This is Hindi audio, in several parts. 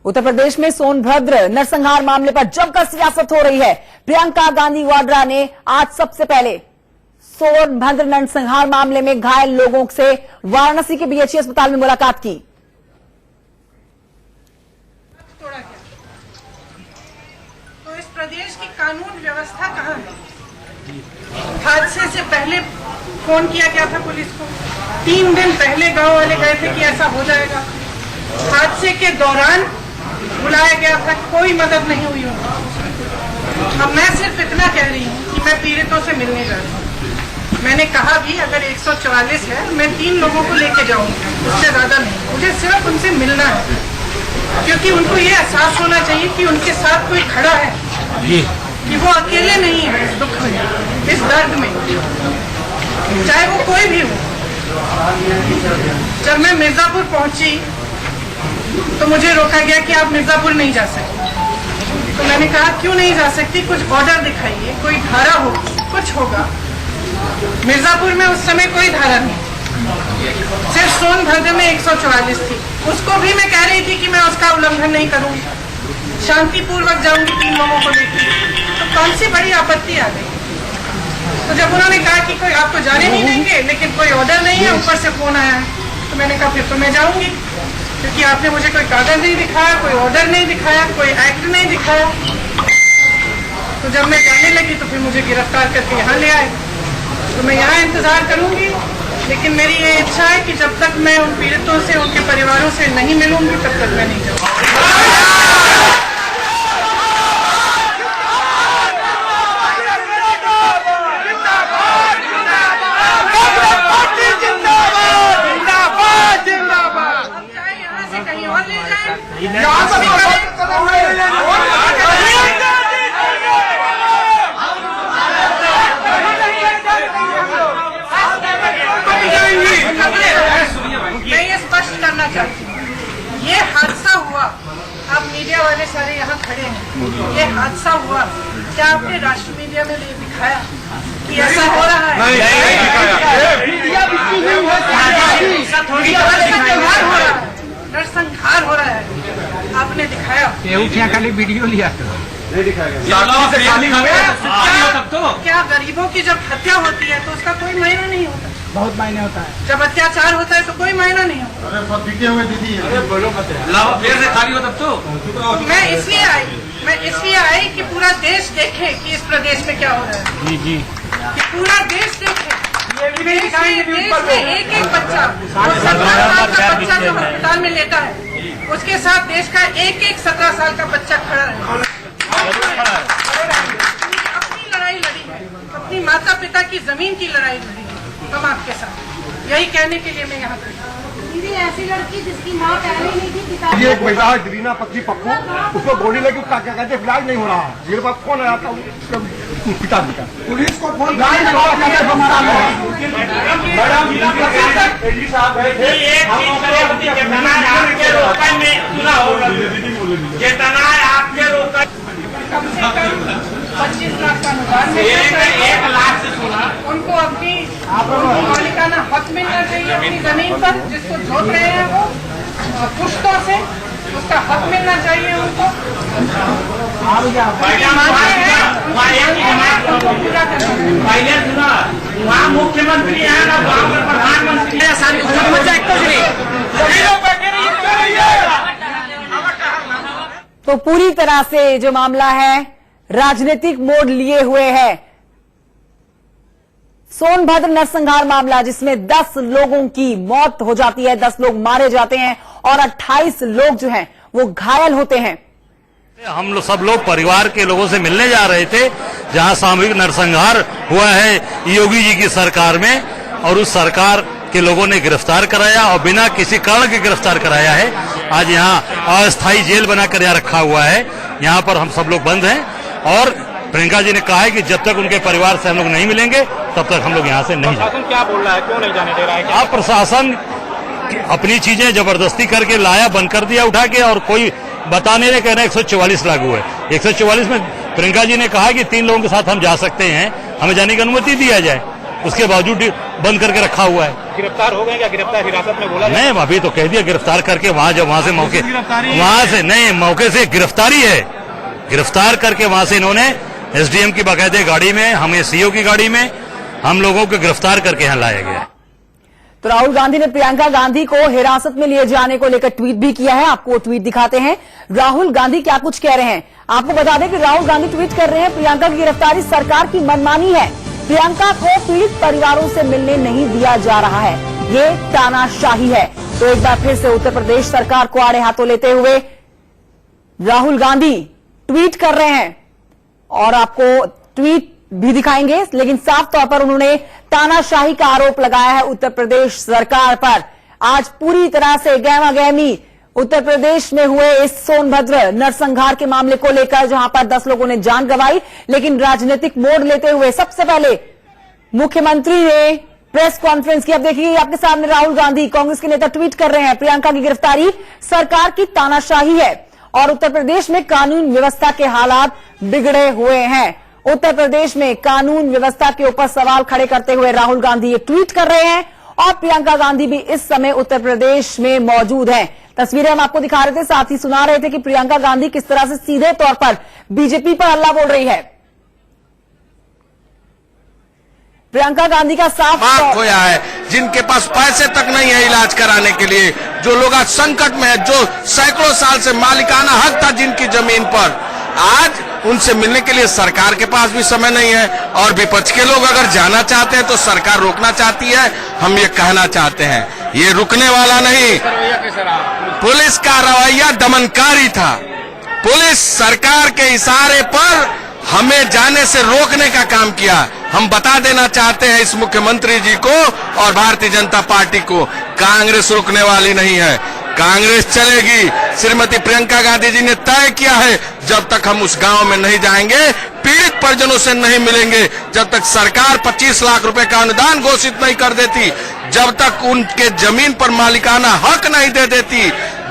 उत्तर प्रदेश में सोनभद्र नरसंहार मामले पर जमकर सियासत हो रही है। प्रियंका गांधी वाड्रा ने आज सबसे पहले सोनभद्र नरसंहार मामले में घायल लोगों से वाराणसी के बीएचई अस्पताल में मुलाकात की। तो इस प्रदेश की कानून व्यवस्था कहां है? हादसे से पहले फोन किया गया था पुलिस को, 3 दिन पहले गांव वाले गए थे कि ऐसा हो जाएगा। हादसे के दौरान बुलाया गया था, कोई मदद नहीं हुई उनको। अब मैं सिर्फ इतना कह रही हूँ कि मैं पीड़ितों से मिलने जा रही हूँ। मैंने कहा भी अगर 144 है मैं 3 लोगों को लेके जाऊंगी, उससे ज्यादा नहीं। मुझे सिर्फ उनसे मिलना है, क्योंकि उनको ये एहसास होना चाहिए कि उनके साथ कोई खड़ा है, कि वो अकेले नहीं है इस दुख में, इस दर्द में, चाहे वो कोई भी हो। जब मैं मिर्जापुर पहुंची तो मुझे रोका गया कि आप मिर्जापुर नहीं जा सकते। तो मैंने कहा क्यों नहीं जा सकती? कुछ ऑर्डर दिखाइए, कोई धारा हो, कुछ होगा। मिर्जापुर में उस समय कोई धारा नहीं, सिर्फ सोनभद्र में 144 थी। उसको भी मैं कह रही थी कि मैं उसका उल्लंघन नहीं करूंगी, शांतिपूर्वक जाऊंगी 3 लोगों को लेकर। तो कौन सी बड़ी आपत्ति आ गई? तो जब उन्होंने कहा कि कोई आपको जाने नहीं देंगे, लेकिन कोई ऑर्डर नहीं है, ऊपर से फोन आया है, तो मैंने कहा फिर तो मैं जाऊंगी, क्योंकि आपने मुझे कोई कागज नहीं दिखाया, कोई ऑर्डर नहीं दिखाया, कोई एक्ट नहीं दिखाया। तो जब मैं जाने लगी तो फिर मुझे गिरफ्तार करके यहाँ ले आए। तो मैं यहाँ इंतजार करूंगी, लेकिन मेरी ये इच्छा है कि जब तक मैं उन पीड़ितों से, उनके परिवारों से नहीं मिलूंगी, तब तक मैं नहीं जाऊंगी। मैं ये स्पष्ट करना चाहती हूँ, ये हादसा हुआ, आप मीडिया वाले सारे यहाँ खड़े हैं, ये हादसा हुआ, क्या आपने राष्ट्र मीडिया में दिखाया कि ऐसा हो रहा है? नरसंहार हो रहा है, आपने दिखाया? खाली वीडियो लिया क्या गरीबों की जब हत्या होती है तो उसका कोई मायना नहीं होता? बहुत मायने होता है। जब अत्याचार होता है तो कोई मायना नहीं होता। खाली हो तब तो मैं इसलिए आई कि पूरा देश देखे कि इस प्रदेश में क्या हो रहा है। जी जी, कि पूरा देश देखे। देश में एक बच्चा, 17 साल का बच्चा जो अस्पताल में लेता है, उसके साथ देश का एक 17 साल का बच्चा खड़ा है। अपनी लड़ाई लड़ी है, अपनी माता पिता की जमीन की लड़ाई लड़ी है हम आपके साथ। यही कहने के लिए मैं यहाँ खड़ी हूँ। दीदी ऐसी लड़की जिसकी माँ पहले नहीं थी, पिता ये एक महिला है दरीना पत्नी पप्पू, उसको गोली लगी, उसका क्या कहते हैं इलाज नहीं हो रहा है। मेरे पास फोन आया था पिताजी का, पुलिस को फोन कम से कम 25 लाख का अनुदान, 1 लाख से सुना। उनको अपनी मालिकाना हक मिलना चाहिए अपनी जमीन पर, जिसको जोत रहे हैं वो पुश्तों से, उसका हक मिलना चाहिए उनको। वहाँ मुख्यमंत्री है ना, प्रधानमंत्री है, सारी तो पूरी तरह से जो मामला है राजनीतिक मोड़ लिए हुए है। सोनभद्र नरसंहार मामला जिसमें 10 लोगों की मौत हो जाती है, 10 लोग मारे जाते हैं और 28 लोग जो हैं वो घायल होते हैं। हम लोग सब लोग परिवार के लोगों से मिलने जा रहे थे, जहां सामूहिक नरसंहार हुआ है योगी जी की सरकार में, और उस सरकार के लोगों ने गिरफ्तार कराया और बिना किसी कारण के गिरफ्तार कराया है। आज यहाँ अस्थायी जेल बनाकर यहाँ रखा हुआ है। यहाँ पर हम सब लोग बंद हैं और प्रियंका जी ने कहा है कि जब तक उनके परिवार से हम लोग नहीं मिलेंगे तब तक हम लोग यहाँ से नहीं जाएंगे। क्या बोल रहा है, क्यों नहीं जाने दे रहा है? आप प्रशासन अपनी चीजें जबरदस्ती करके लाया, बंद कर दिया उठा के, और कोई बताने नहीं, कहना 144 लागू है। 144 में प्रियंका जी ने कहा कि 3 लोगों के साथ हम जा सकते हैं, हमें जाने की अनुमति दिया जाए। उसके बावजूद बंद करके रखा हुआ है। गिरफ्तार हो गए क्या? गिरफ्तार हिरासत में बोला नहीं, अभी तो कह दिया गिरफ्तार करके वहां से मौके से गिरफ्तारी है। गिरफ्तार करके वहां से इन्होंने एसडीएम की बाकायदे गाड़ी में, हमें सीओ की गाड़ी में हम लोगों को गिरफ्तार करके यहां लाया गया। तो राहुल गांधी ने प्रियंका गांधी को हिरासत में लिए जाने को लेकर ट्वीट भी किया है। आपको ट्वीट दिखाते हैं, राहुल गांधी क्या कुछ कह रहे हैं। आपको बता दें कि राहुल गांधी ट्वीट कर रहे हैं, प्रियंका की गिरफ्तारी सरकार की मनमानी है। प्रियंका को पीड़ित परिवारों से मिलने नहीं दिया जा रहा है, ये तानाशाही है। तो एक बार फिर से उत्तर प्रदेश सरकार को आड़े हाथों लेते हुए राहुल गांधी ट्वीट कर रहे हैं और आपको ट्वीट भी दिखाएंगे, लेकिन साफ तौर पर उन्होंने तानाशाही का आरोप लगाया है उत्तर प्रदेश सरकार पर। आज पूरी तरह से गहमा गहमी उत्तर प्रदेश में हुए इस सोनभद्र नरसंहार के मामले को लेकर, जहां पर 10 लोगों ने जान गंवाई, लेकिन राजनीतिक मोड़ लेते हुए सबसे पहले मुख्यमंत्री ने प्रेस कॉन्फ्रेंस की। अब देखिए आपके सामने राहुल गांधी, कांग्रेस के नेता, ट्वीट कर रहे हैं, प्रियंका की गिरफ्तारी सरकार की तानाशाही है और उत्तर प्रदेश में कानून व्यवस्था के हालात बिगड़े हुए हैं। उत्तर प्रदेश में कानून व्यवस्था के ऊपर सवाल खड़े करते हुए राहुल गांधी ये ट्वीट कर रहे हैं और प्रियंका गांधी भी इस समय उत्तर प्रदेश में मौजूद हैं। तस्वीरें हम आपको दिखा रहे थे, साथ ही सुना रहे थे कि प्रियंका गांधी किस तरह से सीधे तौर पर बीजेपी पर हल्ला बोल रही है। प्रियंका गांधी का साफ खोया है, जिनके पास पैसे तक नहीं है इलाज कराने के लिए, जो लोग आज संकट में है, जो सैकड़ों साल से मालिकाना हक था जिनकी जमीन पर, आज उनसे मिलने के लिए सरकार के पास भी समय नहीं है। और विपक्ष के लोग अगर जाना चाहते हैं तो सरकार रोकना चाहती है। हम ये कहना चाहते हैं, ये रुकने वाला नहीं। पुलिस का रवैया दमनकारी था। पुलिस सरकार के इशारे पर हमें जाने से रोकने का काम किया। हम बता देना चाहते हैं इस मुख्यमंत्री जी को और भारतीय जनता पार्टी को, कांग्रेस रुकने वाली नहीं है, कांग्रेस चलेगी। श्रीमती प्रियंका गांधी जी ने तय किया है, जब तक हम उस गांव में नहीं जाएंगे, पीड़ित परिजनों से नहीं मिलेंगे, जब तक सरकार 25 लाख रुपए का अनुदान घोषित नहीं कर देती, जब तक उनके जमीन पर मालिकाना हक नहीं दे देती,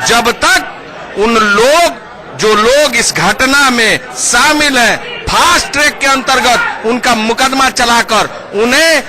जब तक उन लोग जो लोग इस घटना में शामिल हैं, फास्ट ट्रैक के अंतर्गत उनका मुकदमा चलाकर उन्हें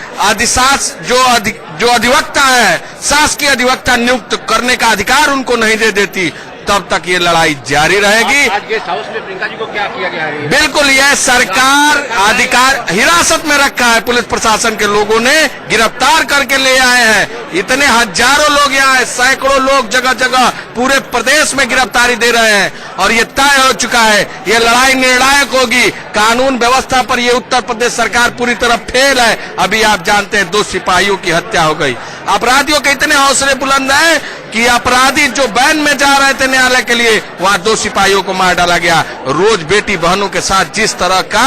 जो अधिवक्ता है, शासकीय अधिवक्ता नियुक्त करने का अधिकार उनको नहीं दे देती, तब तक ये लड़ाई जारी रहेगी। आज गेस्ट हाउस में प्रियंका जी को क्या किया गया है? बिल्कुल, यह सरकार अधिकार हिरासत में रखा है। पुलिस प्रशासन के लोगों ने गिरफ्तार करके ले आए हैं। इतने हजारों लोग यहाँ हैं, सैकड़ों लोग जगह जगह पूरे प्रदेश में गिरफ्तारी दे रहे हैं और ये तय हो चुका है, ये लड़ाई निर्णायक होगी। कानून व्यवस्था पर ये उत्तर प्रदेश सरकार पूरी तरह फेल है। अभी आप जानते हैं 2 सिपाहियों की हत्या हो गई। अपराधियों के इतने हौसले बुलंद हैं कि अपराधी जो वैन में जा रहे थे न्यायालय के लिए, वहां 2 सिपाहियों को मार डाला गया। रोज बेटी बहनों के साथ जिस तरह का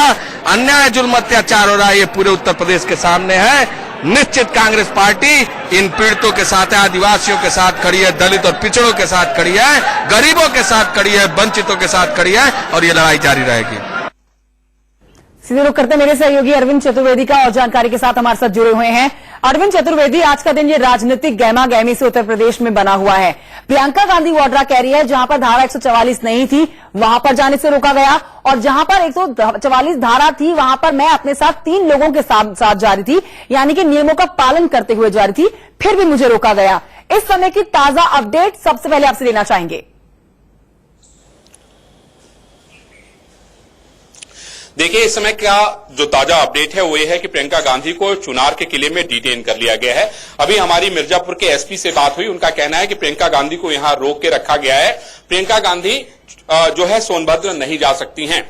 अन्याय जुल्म अत्याचार हो रहा है, ये पूरे उत्तर प्रदेश के सामने है। निश्चित कांग्रेस पार्टी इन पीड़ितों के साथ है, आदिवासियों के साथ खड़ी है, दलित और पिछड़ों के साथ खड़ी है, गरीबों के साथ खड़ी है, वंचितों के साथ खड़ी है और ये लड़ाई जारी रहेगी। सीधे रुख करते मेरे सहयोगी अरविंद चतुर्वेदी का और जानकारी के साथ हमारे साथ जुड़े हुए हैं। अरविंद चतुर्वेदी, आज का दिन ये राजनीतिक गहमा गहमी से उत्तर प्रदेश में बना हुआ है। प्रियंका गांधी वाड्रा कह रही है, जहां पर धारा 144 नहीं थी वहां पर जाने से रोका गया और जहां पर 144 धारा थी वहां पर मैं अपने साथ 3 लोगों के साथ जा रही थी, यानी कि नियमों का पालन करते हुए जा रही थी, फिर भी मुझे रोका गया। इस समय की ताजा अपडेट सबसे पहले आपसे लेना चाहेंगे। देखिए, इस समय का जो ताजा अपडेट है वो ये है कि प्रियंका गांधी को चुनार के किले में डिटेन कर लिया गया है। अभी हमारी मिर्जापुर के एसपी से बात हुई, उनका कहना है कि प्रियंका गांधी को यहां रोक के रखा गया है। प्रियंका गांधी जो है सोनभद्र नहीं जा सकती हैं।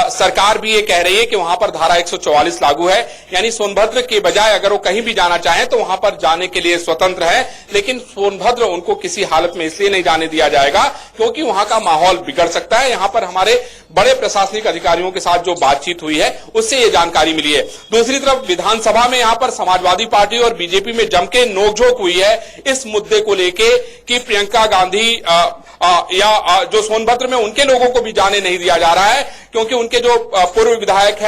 सरकार भी ये कह रही है कि वहां पर धारा 144 लागू है, यानी सोनभद्र के बजाय अगर वो कहीं भी जाना चाहें तो वहां पर जाने के लिए स्वतंत्र है, लेकिन सोनभद्र उनको किसी हालत में इसलिए नहीं जाने दिया जाएगा क्योंकि वहां का माहौल बिगड़ सकता है। यहां पर हमारे बड़े प्रशासनिक अधिकारियों के साथ जो बातचीत हुई है उससे ये जानकारी मिली है। दूसरी तरफ विधानसभा में यहां पर समाजवादी पार्टी और बीजेपी में जम के नोकझोंक हुई है इस मुद्दे को लेके कि प्रियंका गांधी या जो सोनभद्र में उनके लोगों को भी जाने नहीं दिया जा रहा है, क्योंकि उनके जो पूर्व विधायक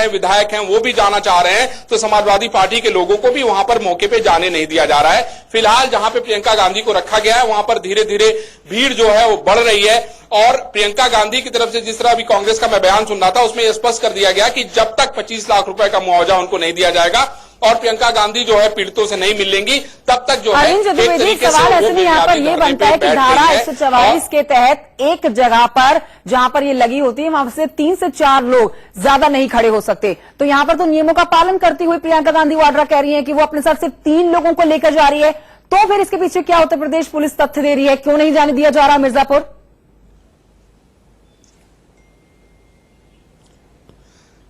हैं वो भी जाना चाह रहे हैं, तो समाजवादी पार्टी के लोगों को भी वहां पर मौके पे जाने नहीं दिया जा रहा है। फिलहाल जहां पे प्रियंका गांधी को रखा गया है वहां पर धीरे धीरे भीड़ जो है वो बढ़ रही है और प्रियंका गांधी की तरफ से जिस तरह अभी कांग्रेस का मैं बयान सुन रहा था उसमें स्पष्ट कर दिया गया कि जब तक 25 लाख रुपए का मुआवजा उनको नहीं दिया जाएगा और प्रियंका गांधी जो है पीड़ितों से नहीं मिल लेंगी, तब तक जो है अरविंद एक चतुर्वेदी, तरीके से सवाल वो ऐसे भी यहाँ पर बुनियादी ये धरने बनता है पे कि बैठ धारा गई है। 144 के तहत एक जगह पर जहां पर ये लगी होती है वहां से 3 से 4 लोग ज्यादा नहीं खड़े हो सकते। तो यहां पर तो नियमों का पालन करती हुई प्रियंका गांधी वाड्रा कह रही है कि वो अपने साथ सिर्फ 3 लोगों को लेकर जा रही है। तो फिर इसके पीछे क्या उत्तर प्रदेश पुलिस तथ्य दे रही है? क्यों नहीं जाने दिया जा रहा मिर्जापुर?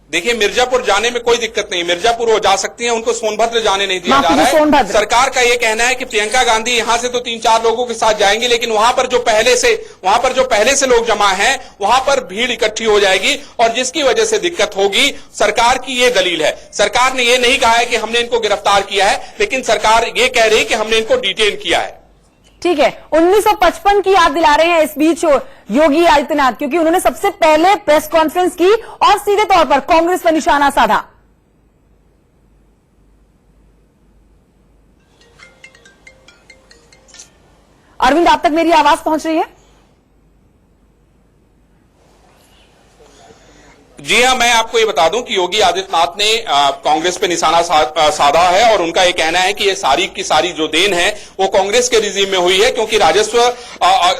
देखिए, मिर्जापुर जाने में कोई दिक्कत नहीं, मिर्जापुर वो जा सकती हैं, उनको सोनभद्र जाने नहीं दिया जा रहा है। सोनभद्र सरकार का ये कहना है कि प्रियंका गांधी यहां से तो 3-4 लोगों के साथ जाएंगी, लेकिन वहां पर जो पहले से लोग जमा हैं वहां पर भीड़ इकट्ठी हो जाएगी और जिसकी वजह से दिक्कत होगी। सरकार की ये दलील है। सरकार ने ये नहीं कहा है कि हमने इनको गिरफ्तार किया है, लेकिन सरकार ये कह रही है कि हमने इनको डिटेन किया है। ठीक है, 1955 की याद दिला रहे हैं इस बीच योगी आदित्यनाथ, क्योंकि उन्होंने सबसे पहले प्रेस कॉन्फ्रेंस की और सीधे तौर पर कांग्रेस पर निशाना साधा। अरविंद, आप तक मेरी आवाज पहुंच रही है? जी हां, मैं आपको ये बता दूं कि योगी आदित्यनाथ ने कांग्रेस पे निशाना साधा है और उनका ये कहना है कि ये सारी की सारी जो देन है वो कांग्रेस के रिजीम में हुई है, क्योंकि राजस्व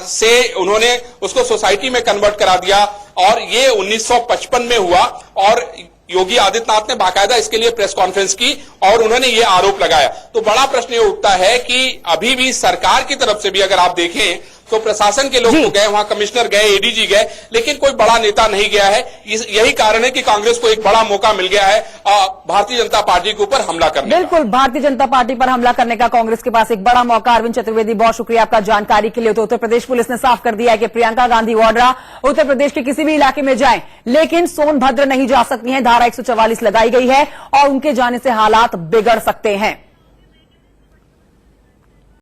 से उन्होंने उसको सोसाइटी में कन्वर्ट करा दिया और ये 1955 में हुआ। और योगी आदित्यनाथ ने बाकायदा इसके लिए प्रेस कॉन्फ्रेंस की और उन्होंने ये आरोप लगाया। तो बड़ा प्रश्न ये उठता है कि अभी भी सरकार की तरफ से भी अगर आप देखें तो प्रशासन के लोग तो गए, वहां कमिश्नर गए, एडीजी गए, लेकिन कोई बड़ा नेता नहीं गया है। यही कारण है कि कांग्रेस को एक बड़ा मौका मिल गया है भारतीय जनता पार्टी के ऊपर हमला करने का। बिल्कुल, भारतीय जनता पार्टी पर हमला करने का कांग्रेस के पास एक बड़ा मौका। अरविंद चतुर्वेदी, बहुत शुक्रिया आपका जानकारी के लिए। तो उत्तर प्रदेश पुलिस ने साफ कर दिया है कि प्रियंका गांधी वाड्रा उत्तर प्रदेश के किसी भी इलाके में जाएं, लेकिन सोनभद्र नहीं जा सकती हैं। धारा 144 लगाई गई है और उनके जाने से हालात बिगड़ सकते हैं।